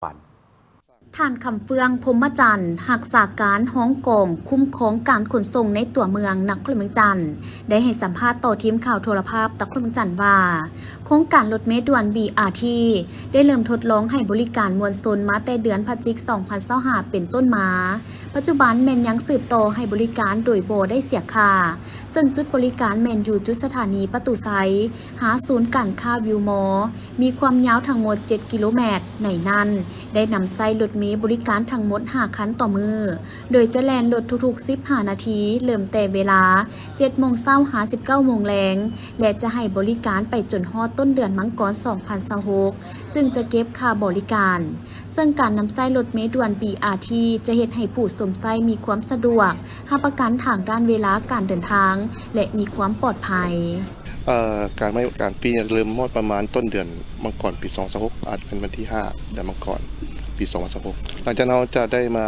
วันท่านคำเฟืองพรหมจันทร์หักษาการห้องกงคุ้มครองการขนส่งในตัวเมืองนครเมืองจันทร์ได้ให้สัมภาษณ์ต่อทีมข่าวโทรภาพนครเมืองจันทร์ว่าโครงการรถเมล์ด่วน BRT ได้เริ่มทดลองให้บริการมวลชนมาแต่เดือนพฤศจิกายน2025เป็นต้นมาปัจจุบันแม่นยังสืบต่อให้บริการโดยบ่ได้เสียค่าซึ่งจุดบริการแม่นอยู่จุดสถานีประตูไซหาศูนย์การค้าวิวมอมีความยาวทั้งหมด7กิโลเมตรในนั้นได้นำไส้รถเมล์บริการทั้งหมด5คันต่อมือโดยจะแล่นรถทุกๆ15นาทีเริ่มแต่เวลา 7 โมงเช้าหา 19 โมงแลงและจะให้บริการไปจนฮอดต้นเดือนมังกร2026จึงจะเก็บค่าบริการซึ่งการนำไส้รถเมล์ด่วน BRT จะเฮ็ดให้ผู้สวมไส้มีความสะดวกรับประกันทางด้านเวลาการเดินทางและมีความปลอดภัยการปีเริ่มมอดประมาณต้นเดือนมังกรปี2026อาจเป็นวันที่5เดือนมังกรปี2026หลังจากนั้นเราจะได้มา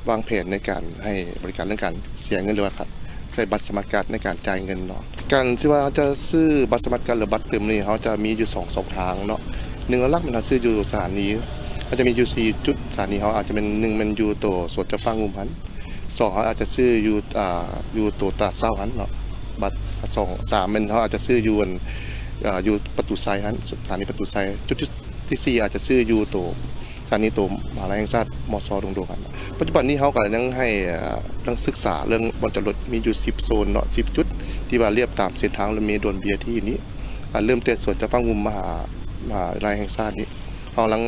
วางแผนในการให้บริการเรื่องการเสียเงินหรือว่าครับใส่บัตรสมัครการในการจ่ายเงินเนาะการที่ว่าจะซื้อบัตรสมัครการหรือบัตรเติมนี่เขาจะมีอยู่2ทางเนาะ1หลักมันซื้ออยู่สถานีก็จะมีอยู่4จุดสถานีเขาอาจจะเป็น1มันอยู่ตัวสวนเจ้าฟ้างุมหัน2เขาอาจจะซื้ออยู่ตัวตาเศร้าหันเนาะบัตร2 3มันเขาอาจจะซื้ออยู่ประตูไซหันสถานีประตูไซจุดที่4อาจจะซื้ออยู่ตัวสถานีตัวมหาวิทยาลัยแห่งชาติมศ.ดงกันปัจจุบันนี้เขาก็ยังให้นักศึกษาเรื่องบนจอดรถมีอยู่10โซนเนาะ10จุดที่ว่าเรียบตามเส้นทางรถเมล์ด่วน BRT นี้เริ่มแต่ส่วนจะฟังมุมมหาวิทยาลัยแห่งชาตินี้เขากำลัง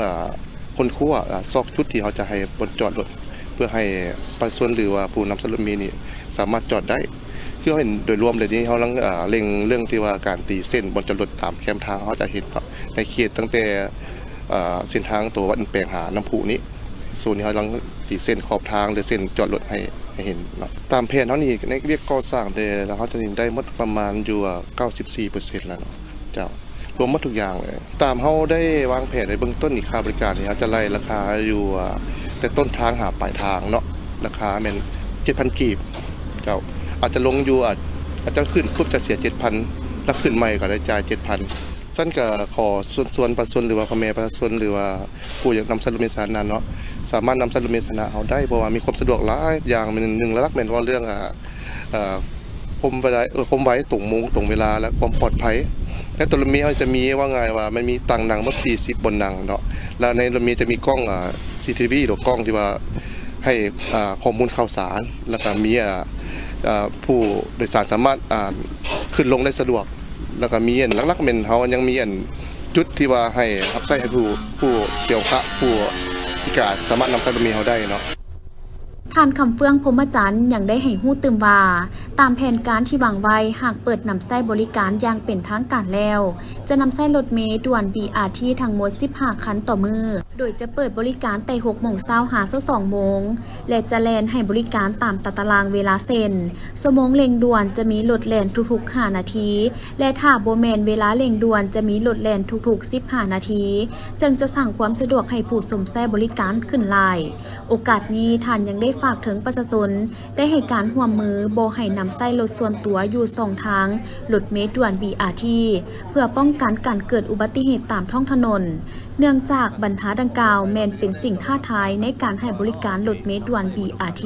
คนคั่วซอกจุดที่เขาจะให้บนจอดรถเพื่อให้ประชาชนหรือว่าผู้นำรถเมล์นี่สามารถจอดได้คือเห็นโดยรวมเลยนี้เขากำลังเล็งเรื่องที่ว่าการตีเส้นบนจอดรถตามแคมทางเขาจะเห็นในเขตตั้งแต่เส้นทางตัววัดแปลงหาน้ำพุนี้โซนนี้เขากำลังตีเส้นขอบทางหรือเส้นจอดรถให้เห็นเนาะตามแผนเขานี่ในเรียกก่อสร้างเดแล้วเขาจะได้หมดประมาณอยู่ 94% แล้วเนาะเจ้ารวมหมดทุกอย่างเลยตามเขาได้วางแผนในเบื้องต้นนี่ค่าบริการนี่เขาจะไล่ราคาอยู่แต่ต้นทางหาปลายทางเนาะราคาเป็น 7,000 กีบเจ้าอาจจะลงอยู่อาจจะขึ้นปุ๊บจะเสีย 7,000 แล้วขึ้นใหม่ก็ได้จ่าย 7,000สั้นกับขอส่วนประชาชนหรือว่าพ่อแม่ประชาชนหรือว่าผู้อยากนำสรุปเมษานั้นเนาะสามารถนำสรุปเมษาเอาได้เพราะว่ามีความสะดวกหลายอย่างเป็นหนึ่งและลักเป็นว่าเรื่องคมไว้ตรงมุ้งตรงเวลาและความปลอดภัยและตัวรถเมล์จะมีว่าไงว่ามันมีตังหนังหมด40บนหนังเนาะแล้วในรถเมล์จะมีกล้องCCTV หรือกล้องที่ว่าให้ข้อมูลข่าวสารแล้วก็มีผู้โดยสารสามารถขึ้นลงได้สะดวกแล้วก็มีหลักๆเป็นเขายังมีจุดที่ว่าให้รับใช้ให้ผู้เสี่ยวพระผู้พิการสามารถนำใช้รถเมล์เขาได้เนาะท่านคำเฟืองพรหมจันทร์ยังได้ให้ฮู้ตื่มว่าตามแผนการที่วางไว้หากเปิดนำไส้บริการอย่างเป็นทางการแล้วจะนำไส้รถเมล์ด่วน BRT ทั้งหมด15คันต่อมือโดยจะเปิดบริการแต่ 6 โมงเช้าหา 22 โมงและจะแล่นให้บริการตามตารางเวลาเส้นชั่วโมงเร่งด่วนจะมีรถแล่นทุกๆ5นาทีและถ้าบ่แม่นเวลาเร่งด่วนจะมีรถแล่นทุกๆ15นาทีจึงจะสร้างความสะดวกให้ผู้สวมไส้บริการขึ้นหลายโอกาสนี้ท่านยังได้ฝากถึงประชาชนได้ให้การร่วมมือบ่ให้นำไส้รถส่วนตัวอยู่2ทางรถเมล์ด่วน BRT เพื่อป้องกันการเกิดอุบัติเหตุตามท้องถนนเนื่องจากปัญหาดังกล่าวแม้นเป็นสิ่งท้าทายในการให้บริการรถเมล์ด่วน BRT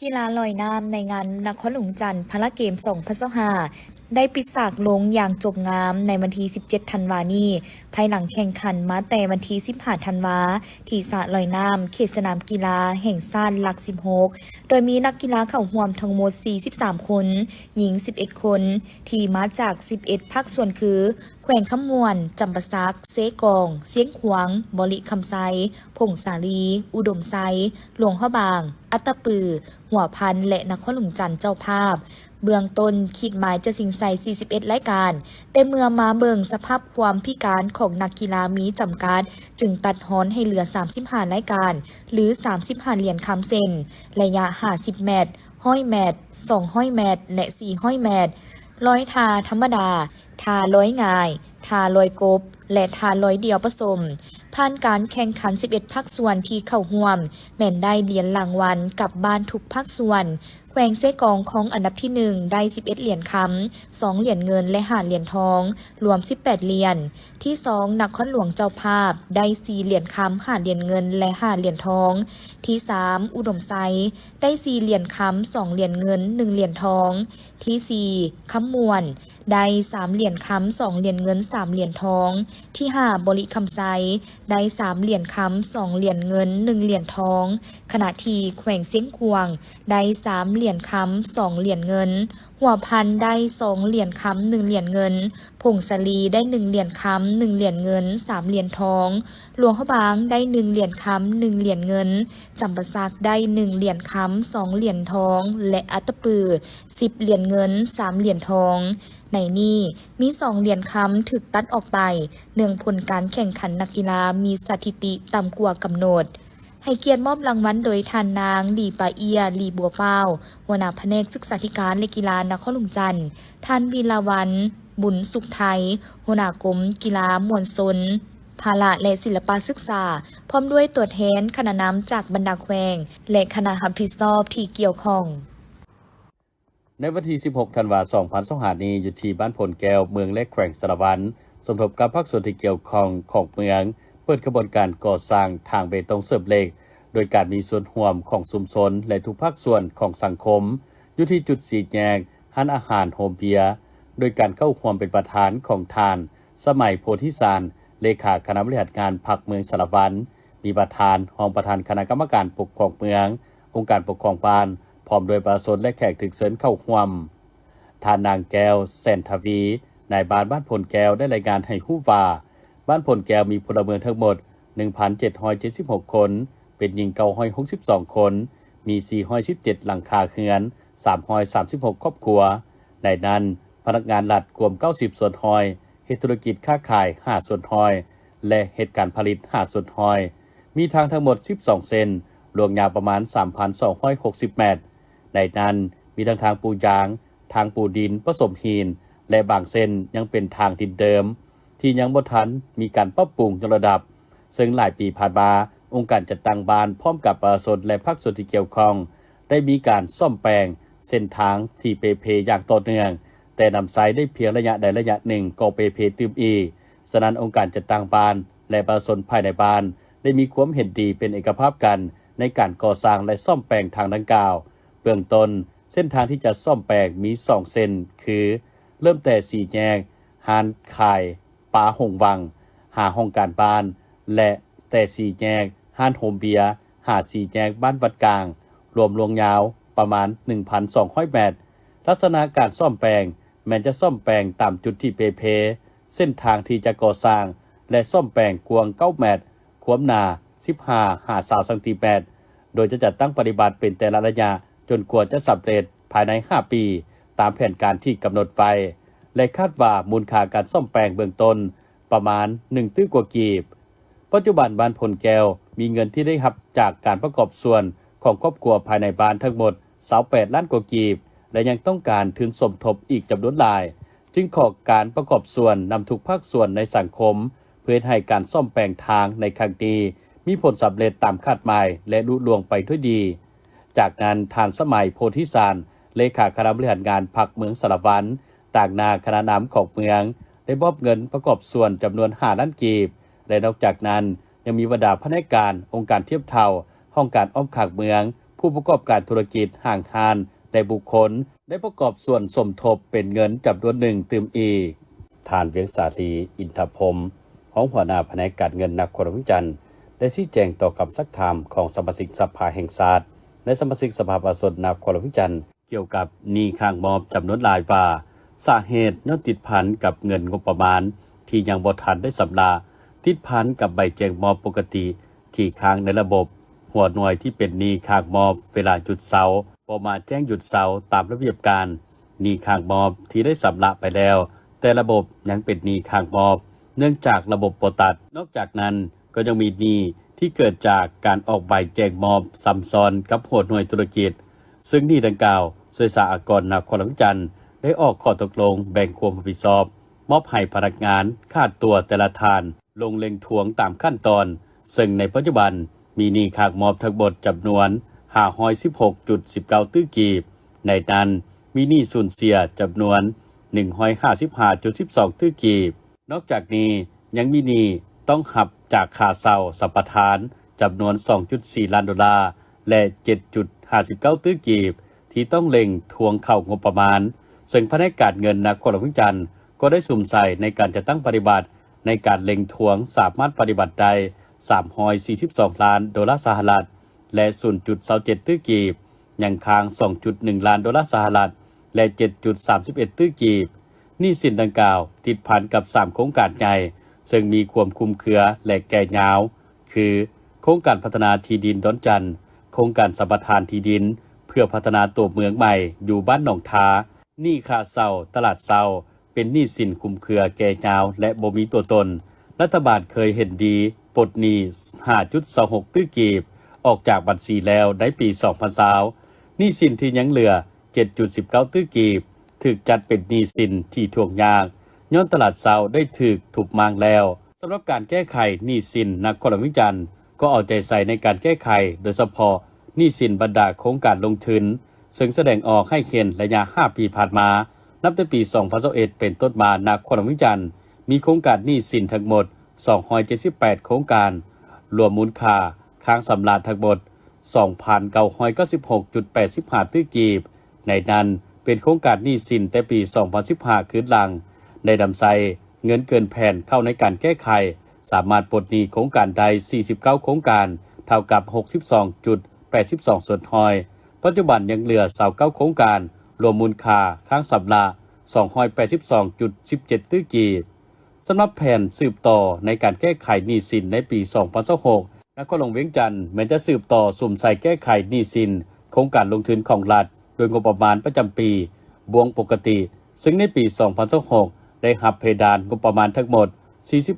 กีฬาลอยน้ำในงานนครหลวงจันทร์พาราเกม2025ได้ปิดฉากลงอย่างจบงามในวันที่ 17 ธันวาคมนี้ภายหลังแข่งขันมาแต่วันที่ 15 ธันวาคมที่สระลอยน้ำเขตสนามกีฬาแห่งชาติหลัก 16 โดยมีนักกีฬาเข้าร่วมทั้งหมด 43 คน หญิง 11 คน ที่มาจาก 11 ภาคส่วนคือแขวงคำมวนจำปาสักเซกองเสียงขวางบริคำไซพงสาลีอุดมไซหลวงพ่อบางอัตตปือหัวพันและนครหลวงจันทร์เจ้าภาพเบื้องต้นคิดหมายจะสิงใส่41รายการแต่เมื่อมาเบิ่งสภาพความพิการของนักกีฬามีจำกัดจึงตัดฮ้อนให้เหลือ35รายการหรือ35เหรียญคำเซ็นระยะ50เมตร100เมตร200เมตรและ400เมตรร้อยทาธรรมดาทาร้อยง่ายทาร้อยกบและทาร้อยเดียวผสมผ่านการแข่งขัน11ภาคส่วนที่เข้าร่วมแม่นได้เหรียญรางวัลกลับบ้านทุกภาคส่วน แขวงเซกองของอันดับที่1ได้11เหรียญคำ2เหรียญเงินและ5เหรียญทองรวม18เหรียญที่2นครหลวงเจ้าภาพได้4เหรียญคำ5เหรียญเงินและ5เหรียญทองที่3อุดมไซได้4เหรียญคำ2เหรียญเงิน1เหรียญทองที่4คำมวนได้3เหรียญคำ2เหรียญเงิน3เหรียญทองที่5บริคำไซได้3เหรียญคำ2เหรียญเงิน1เหรียญทองขณะที่แขวงเสียงควงได้3เหรียญคำ2เหรียญเงินหัวพันได้2เหรียญคำ1เหรียญเงินผงสลีได้1เหรียญคำ1เหรียญเงิน3เหรียญทองหลวงพระบางได้1เหรียญคำ1เหรียญเงินจำปาสักได้1เหรียญคำ2เหรียญทองและอัตตปือ10เหรียญเงิน3เหรียญทองในนี้มี2เหรียญคำถูกตัดออกไปเนื่องผลการแข่งขันนักกีฬามีสถิติต่ำกว่ากำหนดให้เกียรติมอบรางวัลโดยท่านนางหลีปาเอียหลีบัวเป้าหัวหน้าแผนกศึกษาธิการและกีฬานครหลวงจันทร์ท่านวีรวันบุญสุขไทยหัวหน้ากรมกีฬามวลชนภาละและศิลปศึกษาพร้อมด้วยตัวแทนคณะนำจากบรรดาแขวงและคณะรับผิดชอบที่เกี่ยวข้องในวันที่ 16 ธันวาคม 2025 นี้อยู่ที่บ้านพลแก้วเมืองและแขวงสารวันสมทบกับภาคส่วนที่เกี่ยวข้องของเมืองเปิดกระบวนการก่อสร้างทางเบตงเสริมเหล็กโดยการมีส่วนร่วมของชุมชนและทุกภาคส่วนของสังคมอยู่ที่จุดสีแยกร้านอาหารโฮมเบียร์โดยการเข้าร่วมเป็นประธานของทานสมัยโพธิสารเลขาคณะบริหารงานพรรคเมืองสารวันมีประธานรองประธานคณะกรรมการปกครองเมืององค์การปกครองบ้านพร้อมโดยประชาชนและแขกถึกเชิญเข้าร่วมท่านนางแก้วแสนทวีนายบ้านพลแก้วได้รายงานให้ฮู้ว่าบ้านพลแก้วมีพลเมืองทั้งหมด 1,776 คนเป็นหญิง962 คนมี417หลังคาเรือน336ครอบครัวในนั้นพนักงานรัฐรวม90ส่วนหอยเฮ็ดธุรกิจค้าขาย5ส่วนหอยและเหตุการผลิต5ส่วนหอยมีทางทั้งหมด12เส้นรวมยาวประมาณ 3,260 เมตรในนั้นมีทั้งทางปูยางทางปูดินผสมหินและบางเส้นยังเป็นทางดินเดิมที่ยังบ่ทันมีการปรับปรุงยกระดับซึ่งหลายปีผ่านมาองค์การจัดตั้งบ้านพร้อมกับประชาชนและภาคส่วนที่เกี่ยวข้องได้มีการซ่อมแปลงเส้นทางที่เปเพอย่างต่อเนื่องแต่นำไซได้เพียงระยะใดระยะหนึ่งก็เปเพตืมอีฉะนั้นองค์การจัดตั้งบ้านและประชาชนภายในบ้านได้มีความเห็นดีเป็นเอกภาพกันในการก่อสร้างและซ่อมแปลงทางดังกล่าวเบื้องต้นเส้นทางที่จะซ่อมแปลงมี2เส้นคือเริ่มแต่สี่แยกหานคายปาหงวังหาห้องการบ้านและแต่สี่แยกห้านโฮมเบียร์หาดสี่แยกบ้านวัดกลางรวมลงยาวประมาณ 1,200 เมตรลักษณะการซ่อมแปลงแม้จะซ่อมแปลงตามจุดที่เพเส้นทางที่จะก่อสร้างและซ่อมแปลงกวาง9เมตรความหนา15-20 ซนโดยจะจัดตั้งปฏิบัติเป็นแต่ละระยะจนกว่าจะสำเร็จภายใน5ปีตามแผนการที่กำหนดไว้และคาดว่ามูลค่าการซ่อมแปลงเบื้องต้นประมาณ1ตื้อกว่ากีบปัจจุบันบ้านพลแก้วมีเงินที่ได้รับจากการประกอบส่วนของครอบครัวภายในบ้านทั้งหมด28ล้านกว่ากีบและยังต้องการทุนสมทบอีกจำนวนหลายจึงขอการประกอบส่วนนำทุกภาคส่วนในสังคมเพื่อให้การซ่อมแปลงทางในครั้งนี้มีผลสำเร็จตามคาดหมายและลุล่วงไปด้วยดีจากนั้นทานสมัยโพธิสารเลขาคณะบริหารงานพรรคเมืองสารวันต่างนาคณะนำของเมืองได้มอบเงินประกอบส่วนจำนวน5ล้านกีบและนอกจากนั้นยังมีบรรดาพนักงานองค์การเทียบเท่าห้องการอ้อมขากเมืองผู้ประกอบการธุรกิจห่างหานและบุคคลได้ประกอบส่วนสมทบเป็นเงินจำนวนหนึ่งเติมอีกท่านเวียงสาลีอินทพรมของหัวหน้าแผนกการเงินนครวิจันทร์ได้ชี้แจงต่อคำซักถามของสมาชิกสภาแห่งชาติและสมาชิกสภาประชาชนนครวิจันทร์เกี่ยวกับหนี้ข้างมอบจำนวนหลายว่าสาเหตุย้อนติดพันกับเงินงบประมาณที่ยังบ่ทันได้สำราติดพันกับใบแจ้งมอบปกติที่ค้างในระบบหัวหน่วยที่เป็นหนี้ข้างมอบเวลาหยุดเสาร์บ่มาแจ้งหยุดเสาร์ตามระเบียบการหนี้ข้างมอบที่ได้สำระไปแล้วแต่ระบบยังเป็นหนี้ข้างมอบเนื่องจากระบบบ่ตัดนอกจากนั้นก็ยังมีหนี้ที่เกิดจากการออกใบแจ้งมอบซ้ำซ้อนกับหัวหน่วยธุรกิจซึ่งหนี้ดังกล่าวสหกรณ์นครวิจันทร์ได้ออกข้อตกลงแบ่งความรับผิดชอบมอบให้พนักงานค่าตัวแต่ละทานลงเล็งทวงตามขั้นตอนซึ่งในปัจจุบันมีหนี้ข้างมอบทั้งหมดจำนวน516.19 ตื้อกีบ ในนั้นมีหนี้สูญเสียจำนวน 155.12 ตื้อกีบนอกจากนี้ยังมีหนี้ต้องหับจากค่าเช่าสัมปทานจำนวน 2.4 ล้านดอลลาร์และ 7.59 ตื้อกีบที่ต้องเล็งทวงเข้างบประมาณซึ่งพนักงานเงินนครหลวงเวียงจันทน์ก็ได้สุ่มใส่ในการจัดตั้งปฏิบัติในการเล็งทวงสามารถปฏิบัติได้342 ล้านดอลลาร์สหรัฐและ 0.27 ตื้อกีบยังค้าง 2.1 ล้านดอลลาร์สหรัฐและ 7.31 ตื้อกีบหนี้สินดังกล่าวติดพันกับ 3 โครงการใหญ่ซึ่งมีความคลุมเครือและแก่ยาวคือโครงการพัฒนาที่ดินดอนจันทน์โครงการสัมปทานที่ดินเพื่อพัฒนาตัวเมืองใหม่อยู่บ้านหนองทาหนี้ค่าเช่าตลาดเช่าเป็นหนี้สินคลุมเครือแก่ยาวและบ่มีตัวตนรัฐบาลเคยเห็นดีปลดหนี้ 5.26 ตื้อกีบออกจากบัญชีแล้วในปี 2020หนี้สินที่ยังเหลือ 7.19 ตื้อกีบถูกจัดเป็นหนี้สินที่ทวงยากย้อนตลาดเช่าได้ถูกทุบมางแล้วสำหรับการแก้ไขหนี้สินนครหลวงเวียงจันทน์ก็เอาใจใส่ในการแก้ไขโดยเฉพาะหนี้สินบรรดาโครงการลงทุนซึ่งแสดงออกให้เห็นระยะ 5 ปีผ่านมานับแต่ปี 2021 เป็นต้นมานครหลวงเวียงจันทน์มีโครงการหนี้สินทั้งหมด 278 โครงการรวมมูลค่าค้างสำราญทั้งหมด 2,996.85 ตื้อกีบในนั้นเป็นโครงการหนี้สินแต่ปี 2015 คืนหลังได้ดำไซเงินเกินแผนเข้าในการแก้ไขสามารถปลดหนี้โครงการใด 49 โครงการเท่ากับ 62.82 ส่วนทอยปัจจุบันยังเหลือ29โครงการรวมมูลค่าค้างสำราญ 282.17 ตื้อกีบสำหรับแผนสืบต่อในการแก้ไขหนี้สินในปี 2026นครหลวงเวียงจันทน์แม้จะสืบต่อสุ่มใส่แก้ไขหนี้สินโครงการลงทุนของรัฐโดยงบประมาณประจำปีบวงปกติซึ่งในปี 2026ได้หับเพดานงบประมาณทั้งหมด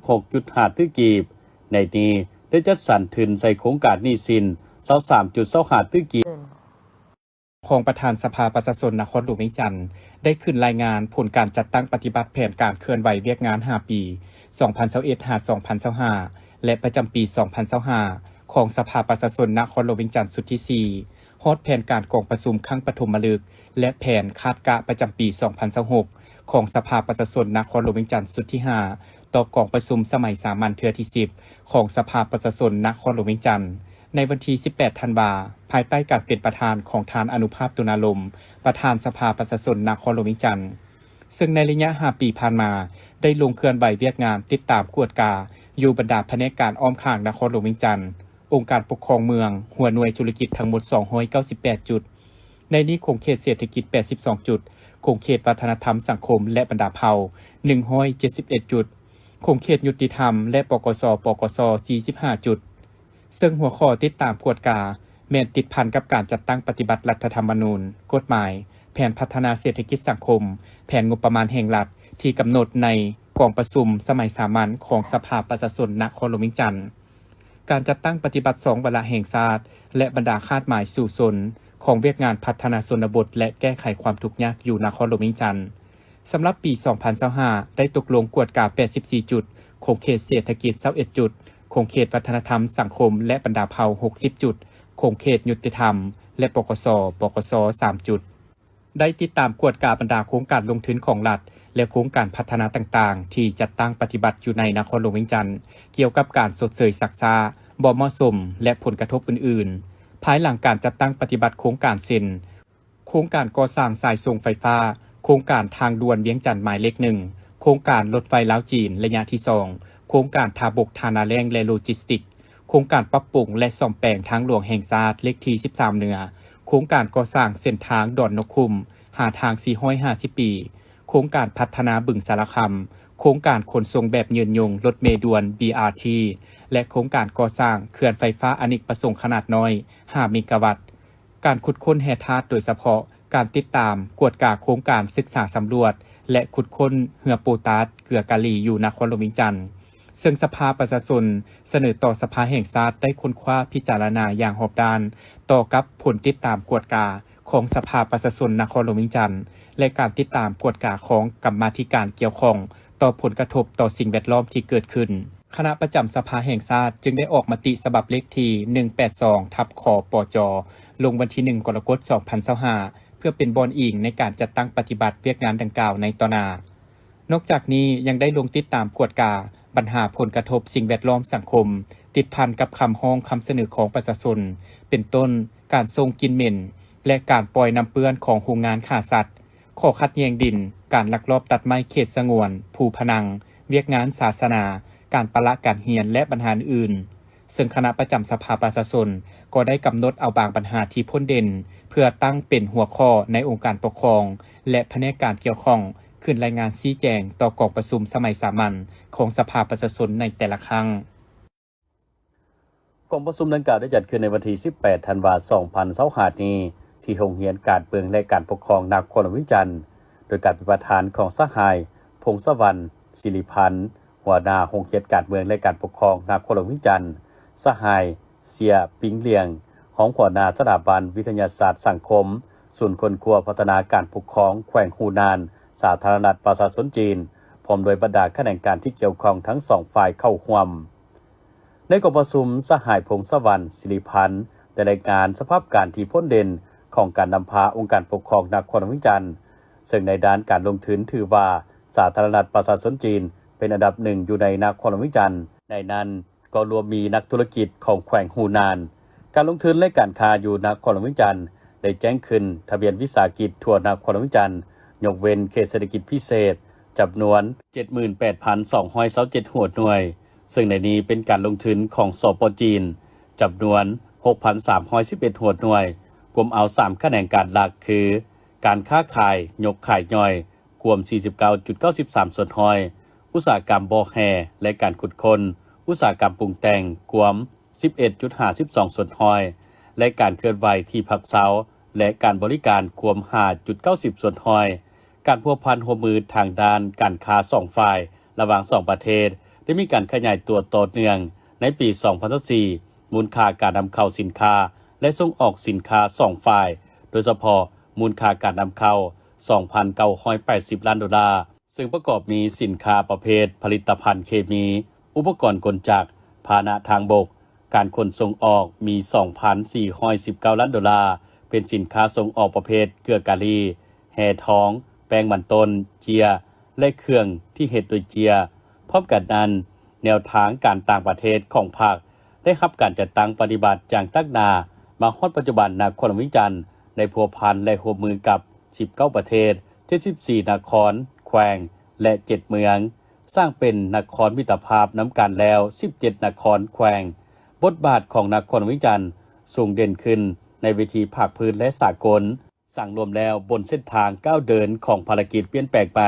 46.5 ตื้อกีบในนี้ได้จัดสรรทุนใส่โครงการหนี้สิน 23.25 ตื้อกีบของประธานสภาประชาชนนครหลวงเวียงจันทน์ได้ขึ้นรายงานผลการจัดตั้งปฏิบัติแผนการเคลื่อนไหวเวียกงาน 5 ปี 2021-2025 และประจำปี 2025 ของสภาประชาชนนครหลวงเวียงจันทน์สุดที่ 4 ฮอดแผนการกองประชุมครั้งปฐมฤกษ์และแผนคาดกะประจำปี 2026 ของสภาประชาชนนครหลวงเวียงจันทน์สุดที่ 5 ต่อกองประชุมสมัยสามัญเทื่อที่ 10 ของสภาประชาชนนครหลวงเวียงจันทน์ในวันที่ 18 ธันวาคม ภายใต้การเป็นประธานของทานอนุภาพตุนาลมประธานสภาประชาชนนครหลวงเวียงจันทน์ซึ่งในระยะ 5 ปีผ่านมาได้ลงเคลื่อนไหวเวียกงานติดตามกวดกาอยู่บรรดาแผนกการอ้อมข้างนครหลวงเวียงจันทน์องค์การปกครองเมืองหัวหน่วยธุรกิจทั้งหมด 298 จุดในนี้คงเขตเศรษฐกิจ 82 จุดคงเขตวัฒนธรรมสังคมและบรรดาเผ่า 171 จุดคงเขตยุติธรรมและปกส. 45 จุดซึ่งหัวข้อติดตามกวดกาแม่นติดพันกับการจัดตั้งปฏิบัติรัฐธรรมนูญกฎหมายแผนพัฒนาเศรษฐกิจสังคมแผนงบประมาณแห่งรัฐที่กำหนดในกองประชุมสมัยสามัญของสภาประชาชนนครหลวงเวียงจันทน์การจัดตั้งปฏิบัติ2วาระแห่งชาติและบรรดาคาดหมายสู่ชนของเวียกงานพัฒนาชนบทและแก้ไขความทุกข์ยากอยู่นครหลวงเวียงจันทน์สำหรับปี 2025 ได้ตกลงกวดกา 84 จุดคงเขตเศรษฐกิจ 21 จุดคงเขตวัฒนธรรมสังคมและบรรดาเผ่า 60 จุดคงเขตยุติธรรมและปกส. 3 จุดได้ติดตามกวดกาบรรดาโครงการลงทุนของรัฐและโครงการพัฒนาต่างๆที่จัดตั้งปฏิบัติอยู่ในนครหลวงเวียงจันทน์เกี่ยวกับการสดเสยศักษาบ่เหมาะสมและผลกระทบอื่นๆภายหลังการจัดตั้งปฏิบัติโครงการเซ็นโครงการก่อสร้างสายส่งไฟฟ้าโครงการทางด่วนเวียงจันทน์หมายเลข 1โครงการรถไฟลาวจีนระยะที่ 2โครงการทาบกทานาแรงและโลจิสติกโครงการปรับปรุงและซ่อมแปลงทางหลวงแห่งชาติเลขที่ 13 เหนือโครงการก่อสร้างเส้นทางดอนนกคุมหาทาง450 ปีโครงการพัฒนาบึงสารคำโครงการขนส่งแบบยืนยงรถเมล์ด่วน BRT และโครงการก่อสร้างเขื่อนไฟฟ้าอเนกประสงค์ขนาดน้อย5เมกะวัตต์การขุดค้นแร่ธาตุโดยเฉพาะการติดตามกวดกาโครงการศึกษาสำรวจและขุดค้นเหือโปแตสเกลือกะหรี่อยู่นครหลวงเวียงจันทน์ซึ่งสภาประชาชนเสนอต่อสภาแห่งชาติได้ค้นคว้าพิจารณาอย่างรอบด้านต่อกับผลติดตามกวดกาของสภาประชาชนนครหลวงเวียงจันทน์และการติดตามกวดกาของกรรมาธิการเกี่ยวข้องต่อผลกระทบต่อสิ่งแวดล้อมที่เกิดขึ้นคณะประจำสภาแห่งชาติจึงได้ออกมติฉบับเลขที่ 182/ขปจลงวันที่ 1 กรกฎาคม 2025 พื่อเป็นบอนอิงในการจัดตั้งปฏิบัติเวียกงานดังกล่าวในต่อหน้านอกจากนี้ยังได้ลงติดตามกวดกาปัญหาผลกระทบสิ่งแวดล้อมสังคมติดพันกับคำห้องคำเสนอของประชาชนเป็นต้นการส่งกินเหม็นและการปล่อยน้ำเปื้อนของโรงงานฆ่าสัตว์ข้อขัดแย้งดินการลักลอบตัดไม้เขตสงวนภูพนังเวียกงานศาสนาการปะละการเฮียนและปัญหาอื่นซึ่งคณะประจำสภาประชาชนก็ได้กำหนดเอาบางปัญหาที่พ้นเด่นเพื่อตั้งเป็นหัวข้อในองค์การปกครองและแผนกการเกี่ยวข้องขึ้นรายงานชี้แจงต่อกองประชุมสมัยสามัญของสภาประชาชนในแต่ละครั้งกองประชุมดังกล่าวได้จัดขึ้นในวันที่ 18 ธันวาคม 2025 นี้ที่โรงเรียนการเมืองและการปกครองนครหลวงวิจันทร์โดยการเป็นประธานของสหายพงศวรรณศิริพันธ์หัวหน้าโรงเรียนการเมืองและการปกครองนครหลวงวิจันทร์สหายเสียปิงเลียงของหัวหน้าสถาบันวิทยาศาสตร์สังคมศูนย์คนครัวพัฒนาการปกครองแขวงฮูนานสาธารณรัฐประชาชนจีนพร้อมโดยบรรดาข้าราชการที่เกี่ยวข้องทั้งสองฝ่ายเข้าร่วมในกองประชุมสหายพงศวรรณศิริพันธ์ได้รายงานสภาพการที่พ้นเด่นของการนำพาองค์การปกครองนครหลวงวิจันทร์ซึ่งในด้านการลงทุนถือว่าสาธารณรัฐประชาชนจีนเป็นอันดับหนึ่งอยู่ในนครหลวงวิจันทร์ในนั้นก็รวมมีนักธุรกิจของแขวงฮูนานการลงทุนและการค้าอยู่นครหลวงวิจันทร์ได้แจ้งขึ้นทะเบียนวิสาหกิจทั่วนครหลวงวิจันทร์ยกเว้นเขตเศรษฐกิจพิเศษจำนวน 78,227 หัวหน่วยซึ่งในนี้เป็นการลงทุนของสป.จีนจำนวน 6,311 หัวหน่วยกลุ่มเอา3คะแนนการหลักคือการค้าขายยกขายย่อยกลุ่ม 49.93 ส่วนห้อยอุตสาหกรรมบ่อแห่และการขุดค้นอุตสาหกรรมปรุงแต่งกลุ่ม 11.52 ส่วนห้อยและการเคลื่อนไหวที่พักเซาและการบริการกลุ่ม 5.90 ส่วนห้อยการพัวพันร่วมมือทางด้านการค้า2ฝ่ายระหว่าง2ประเทศได้มีการขยายตัวต่อเนื่องในปี 2024 มูลค่าการนำเข้าสินค้าและส่งออกสินค้า2ฝ่ายโดยเฉพาะมูลค่าการนำเข้า 2,980 ล้านดอลลาร์ซึ่งประกอบมีสินค้าประเภทผลิตภัณฑ์เคมีอุปกรณ์กลจักรพาหนะทางบกการขนส่งออกมี 2,419 ล้านดอลลาร์เป็นสินค้าส่งออกประเภทเกลือกะหรี่แห่ท้องแป้งมันต้นเจียและเครื่องที่เฮ็ดโดยเจียพร้อมกันนั้นแนวทางการต่างประเทศของภาคได้รับการจัดตั้งปฏิบัติอย่างตั้งหน้ามาฮอดปัจจุบันนครหลวงวิจันทร์ได้พัวพันและร่วมมือกับ19ประเทศ74นครแขวงและ7เมืองสร้างเป็นนครมิตรภาพน้ำกันแล้ว17นครแขวงบทบาทของนครหลวงวิจันทร์สูงเด่นขึ้นในเวทีภาคพื้นและสากลสั่งรวมแล้วบนเส้นทางก้าวเดินของภารกิจเปลี่ยนแปลงไป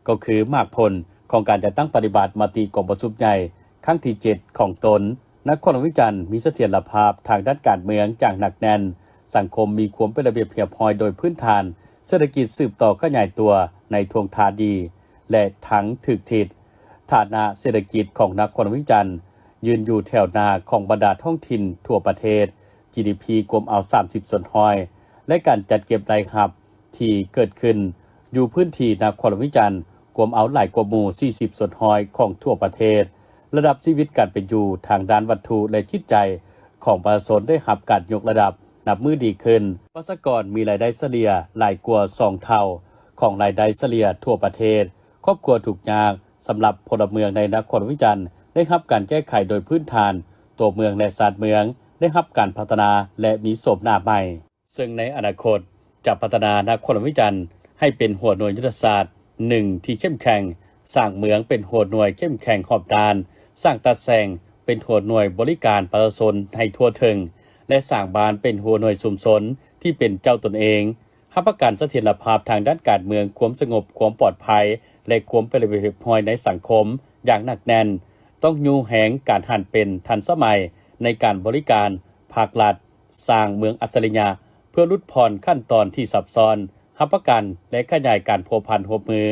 ก็คือมากผลของการจัดตั้งปฏิบัติมติกองประชุมใหญ่ครั้งที่7ของตนนครหลวงวิจันทร์มีเสถียรภาพทางด้านการเมืองอย่างหนักแน่นสังคมมีความเป็นระเบียบเรียบร้อยโดยพื้นฐานเศรษฐกิจสืบต่อขยายตัวในทวงทาดีและทั้งถึกทิศฐานะเศรษฐกิจของนครหลวงวิจันทร์ยืนอยู่แถวหน้าของบรรดาท้องถิ่นทั่วประเทศ GDP กลมเอา30ส่วนห้อยและการจัดเก็บรายรับที่เกิดขึ้นอยู่พื้นที่นครหลวงวิจันทร์กลมเอาหลายกว่าหมู่40ส่วนห้อยของทั่วประเทศระดับชีวิตการเป็นอยู่ทางด้านวัตถุและจิตใจของประชาชนได้รับการยกระดับนับมือดีขึ้นประชากรมีรายได้เฉลี่ยหลายกว่า2เท่าของรายได้เฉลี่ยทั่วประเทศครอบครัวทุกข์ยากสำหรับพลเมืองในนครหลวงวิจันทร์ได้รับการแก้ไขโดยพื้นฐานตัวเมืองและศาสตร์เมืองได้รับการพัฒนาและมีโฉมหน้าใหม่ซึ่งในอนาคตจะพัฒนานครหลวงวิจันทร์ให้เป็นหัวหน่วยยุทธศาสตร์1ที่เข้มแข็งสร้างเมืองเป็นหัวหน่วยเข้มแข็งขอบด้านสร้างตัดแสงเป็นหัวหน่วยบริการประชาชนให้ทั่วถึงและสร้างบ้านเป็นหัวหน่วยชุมชนที่เป็นเจ้าตนเองรับประกันเสถียรภาพทางด้านการเมืองความสงบความปลอดภัยและความเป็นระเบียบเรียบร้อยในสังคมอย่างหนักแน่นต้องยู่แหงการหันเป็นทันสมัยในการบริการภาครัฐสร้างเมืองอัจฉริยะเพื่อลดผ่อนขั้นตอนที่ซับซ้อนรับประกันและขยายการพัวพันร่วมมือ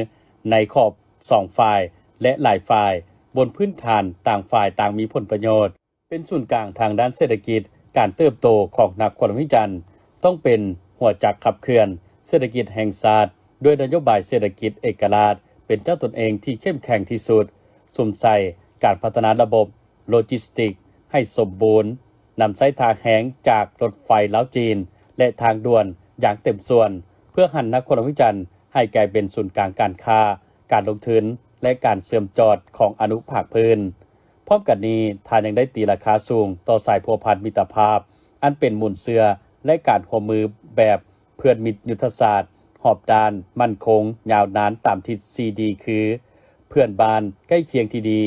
ในขอบ2ฝ่ายและหลายฝ่ายบนพื้นฐานต่างฝ่ายต่างมีผลประโยชน์เป็นศูนย์กลางทางด้านเศรษฐกิจการเติบโตของนครหลวงวิจันทร์ต้องเป็นหัวจักรขับเคลื่อนเศรษฐกิจแห่งชาติด้วยนโยบายเศรษฐกิจเอกราชเป็นเจ้าตนเองที่เข้มแข็งที่สุดสุ่มใส่การพัฒนาระบบโลจิสติกให้สมบูรณ์นำใช้ทางแหงจากรถไฟลาวจีนและทางด่วนอย่างเต็มส่วน เพื่อหันนครหลวงวิจันทร์ให้กลายเป็นศูนย์กลางการค้าการลงทุนและการเสื่อมจอดของอนุภาคพื้นพร้อมกันนี้ทานยังได้ตีราคาสูงต่อสายพัวพันมิตรภาพอันเป็นมูลเสือและการร่วมมือแบบเพื่อนมิตรยุทธศาสตร์หอบด้านมั่นคงยาวนานตามทิศ 4D คือเพื่อนบ้านใกล้เคียงที่ดี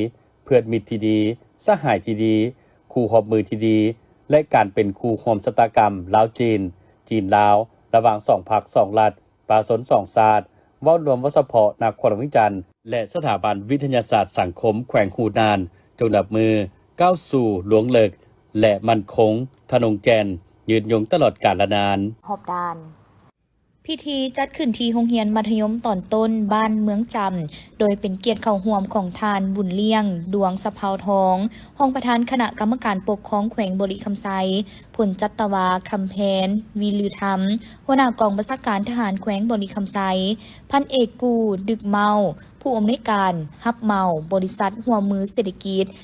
เพื่อนมิตรที่ดีสหายที่ดีคู่หอบมือที่ดีและการเป็นคู่ร่วมชะตากรรมลาวจีนลาวระหว่าง2พรรค2รัฐปราศน2ศาสตร์เว้ารวมวัสพนครหลวงวิจันทร์และสถาบันวิทยาศาสตร์สังคมแขวงหูนานจงดับมือก้าวสู่หลวงเลิกและมั่นคงทนงแกนยืนยงตลอดกาลนาน หอบดาน พิธีจัดขึ้นที่โรงเรียนมัธยมตอนต้นบ้านเมืองจำโดยเป็นเกียรติเข้าร่วมของทานบุญเลี้ยงดวงสะเพาทองห้องประธานคณะกรรมการปกครองแขวงบริคำไซผลจัตวาคำแพนวีลือธรรมหัวหน้ากองบัญชาการทหารแขวงบริคำไซพันเอกกูดึกเมาผู้อำนวยการฮับเมาบริษัทหัวมือเศรษฐกิจ385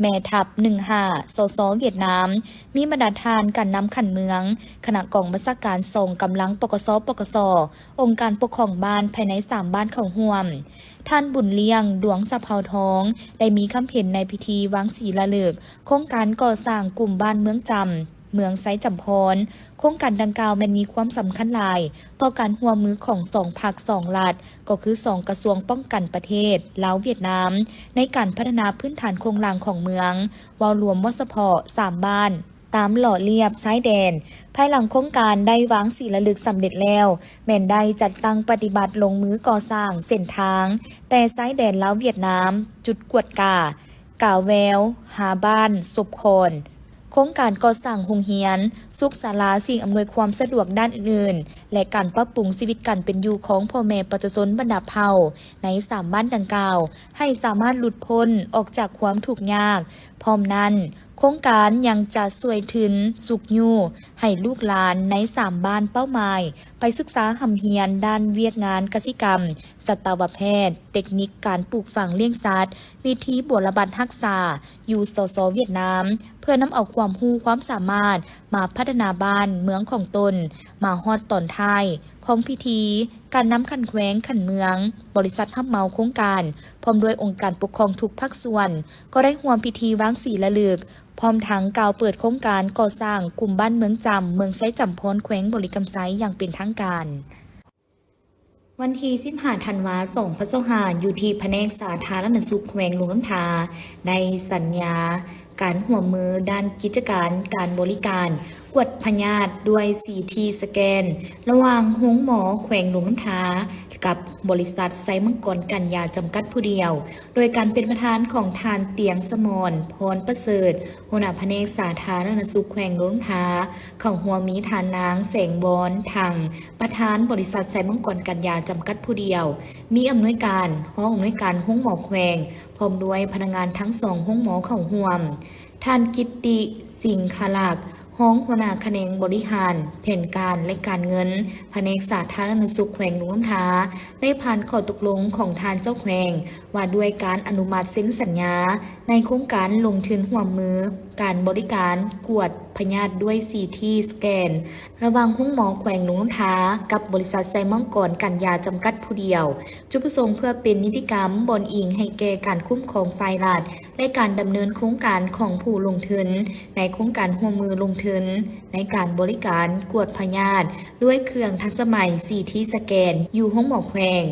แม่ทัพ15สสเวียดนามมีมาตรฐานการนำขันเมืองคณะกองบัญชาการส่งกำลังปกสองค์การปกครองบ้านภายใน3บ้านเข้าร่วมท่านบุญเลี้ยงดวงสะเพาทองได้มีคำเห็นในพิธีวางศิลาฤกษ์โครงการก่อสร้างกลุ่มบ้านเมืองจำเมืองไซจำพรโครงการดังกล่าวมันมีความสำคัญหลายต่อการร่วมมือของ2ภาค2รัฐก็คือ2กระทรวงป้องกันประเทศลาวเวียดนามในการพัฒนาพื้นฐานโครงหลังของเมืองวารวมวสพ3บ้านตามหล่อเลียบซ้ายแดนภายหลังโครงการได้วางศิลาฤกษ์สำเร็จแล้วแม่นได้จัดตั้งปฏิบัติลงมือก่อสร้างเส้นทางแต่ซ้ายแดนลาวเวียดนามจุดกวดกาแววหาบ้านศพโคนโครงการก่อสร้างโรงเรียนสุขศาลาสิ่งอำนวยความสะดวกด้านอื่นๆและการปรับปรุงชีวิตการเป็นอยู่ของพ่อแม่ประชาชนบรรดาเผ่าใน3บ้านดังกล่าวให้สามารถหลุดพ้นออกจากความทุกข์ยากพร้อมนั้นโครงการยังจะช่วยถึงสุขอยู่ให้ลูกหลานใน3บ้านเป้าหมายไปศึกษาหำเฮียนด้านเวียกงานกสิกรรมสัตวแพทย์เทคนิคการปลูกฝังเลี้ยงสัตว์วิธีบวรบัตรรักษาอยู่สสเวียดนามเพื่อนำเอาความรู้ความสามารถมาพัฒนาบ้านเมืองของตนมาฮอดตอนท้ายของพิธีการนำขันแขวงขันเมืองบริษัทฮับเมาโครงการพร้อมด้วยองค์การปกครองทุกภาคส่วนก็ได้ร่วมพิธีวางศิลาฤกษ์พร้อมทั้งกล่าวเปิดโครงการก่อสร้างกลุ่มบ้านเมืองจำเมืองไซจำพรแขวงบริคำไซอย่างเป็นทางการวันที่15ธันวาคม2025อยู่ที่แผนกสาธารณสุขแขวงหลวงน้ำทาในสัญญาการร่วมมือด้านกิจการการบริการกวดพยาธิด้วย CT สแกนระหว่างโรงหมอแขวงหลวงน้ำทากับบริษัทไซมังกรกันยาจำกัดผู้เดียวโดยการเป็นประธานของทานเตียงสมรพรประเสริฐหัวหน้าแผนกสาธารณสุขแขวงหลวงน้ำทาเข้าหัวมีทานนางแสงบอนทังประธานบริษัทไซมังกรกันยาจำกัดผู้เดียวมีอำนวยการห้องอำนวยการห้องหมอแขวงพร้อมด้วยพนักงานทั้ง2ห้องหมอเข้าร่วมท่านกิตติสิงคลักษ์ห้องหัวหน้าแขนงบริหารแผนการและการเงินแผนกสาธารณสุขแขวงหลวงน้ำทาได้ผ่านข้อตกลงของทานเจ้าแขวงว่าด้วยการอนุมัติเซ็นสัญญาในโครงการลงทุนร่วมมือการบริการกวดพยาธิด้วย CT สแกนระหว่างห้องหมอแขวงหลวงน้ำทากับบริษัทไซมังกรกันยาจำกัดผู้เดียวจุดประสงค์เพื่อเป็นนิติกรรมบนอิงให้แก่การคุ้มครองฝ่ายรัฐและการดำเนินโครงการของผู้ลงทุนในโครงการร่วมมือลงทุนในการบริการกวดพยาธิด้วยเครื่องทันสมัย CT สแกนอยู่ห้องหมอแขวง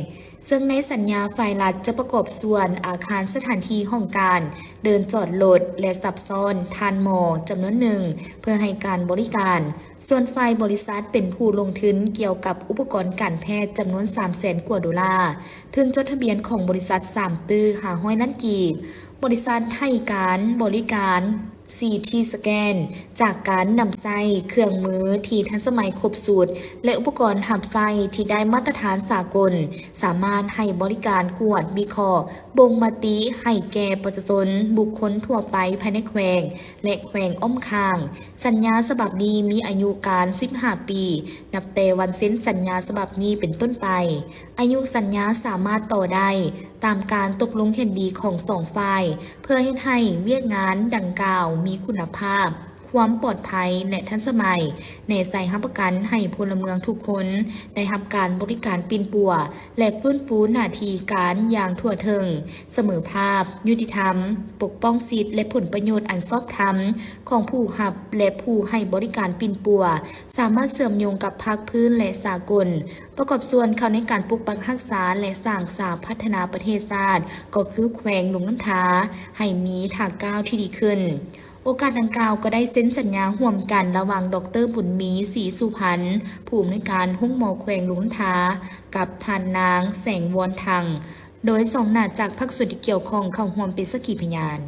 ซึ่งในสัญญาฝ่ายรัฐจะประกอบส่วนอาคารสถานที่ห้องการเดินจอดรถและซับซ้อนทานหมอจำนวนหนึ่งเพื่อให้การบริการส่วนฝ่ายบริษัทเป็นผู้ลงทุนเกี่ยวกับอุปกรณ์การแพทย์จำนวน300,000 กว่าดอลลาร์ถึงจดทะเบียนของบริษัท3ตื้อ500 ล้านกีบบริษัทให้การบริการCT สแกนจากการนำไส้เครื่องมือที่ทันสมัยครบสูตรและอุปกรณ์หับไส้ที่ได้มาตรฐานสากลสามารถให้บริการกวดวิเคราะห์บ่งมติให้แก่ประชาชนบุคคลทั่วไปภายในแขวงและแขวงอ้อมข้างสัญญาฉบับนี้มีอายุการ15 ปีนับแต่วันเซ็นสัญญาฉบับนี้เป็นต้นไปอายุสัญญาสามารถต่อได้ตามการตกลงเห็นดีของ2 ฝ่ายเพื่อให้เวียกงานดังกล่าวมีคุณภาพค ความปลอดภัยและทันสมัยในใส่รับประกันให้พลเมืองทุกคนได้รับการบริการปิ่นปัวและฟื้นฟูหน้าที่การอย่างทั่วถึงเสมอภาพยุติธรรมปกป้องสิทธิและผลประโยชน์อันชอบธรรมของผู้รับและผู้ให้บริการปิ่นปัวสามารถเชื่อมโยงกับภาคพื้นและสากลประกอบส่วนเข้าในการปกปักรักษาและสร้างสรรค์พัฒนาประเทศชาติก็คือแขวงหลวงน้ำทาให้มีทางก้าวที่ดีขึ้นโอกาสดังกล่าวก็ได้เซ็นสัญญาร่วมกันระหว่างดร.บุญมีศรีสุพรรณผู้อำนวยการห้องหมอแขวงหลวงน้ำทากับท่านนางแสงวอนทังโดยสองหน้าจากภาคส่วนที่เกี่ยวข้องเข้าร่วมเป็นสักขีพยาน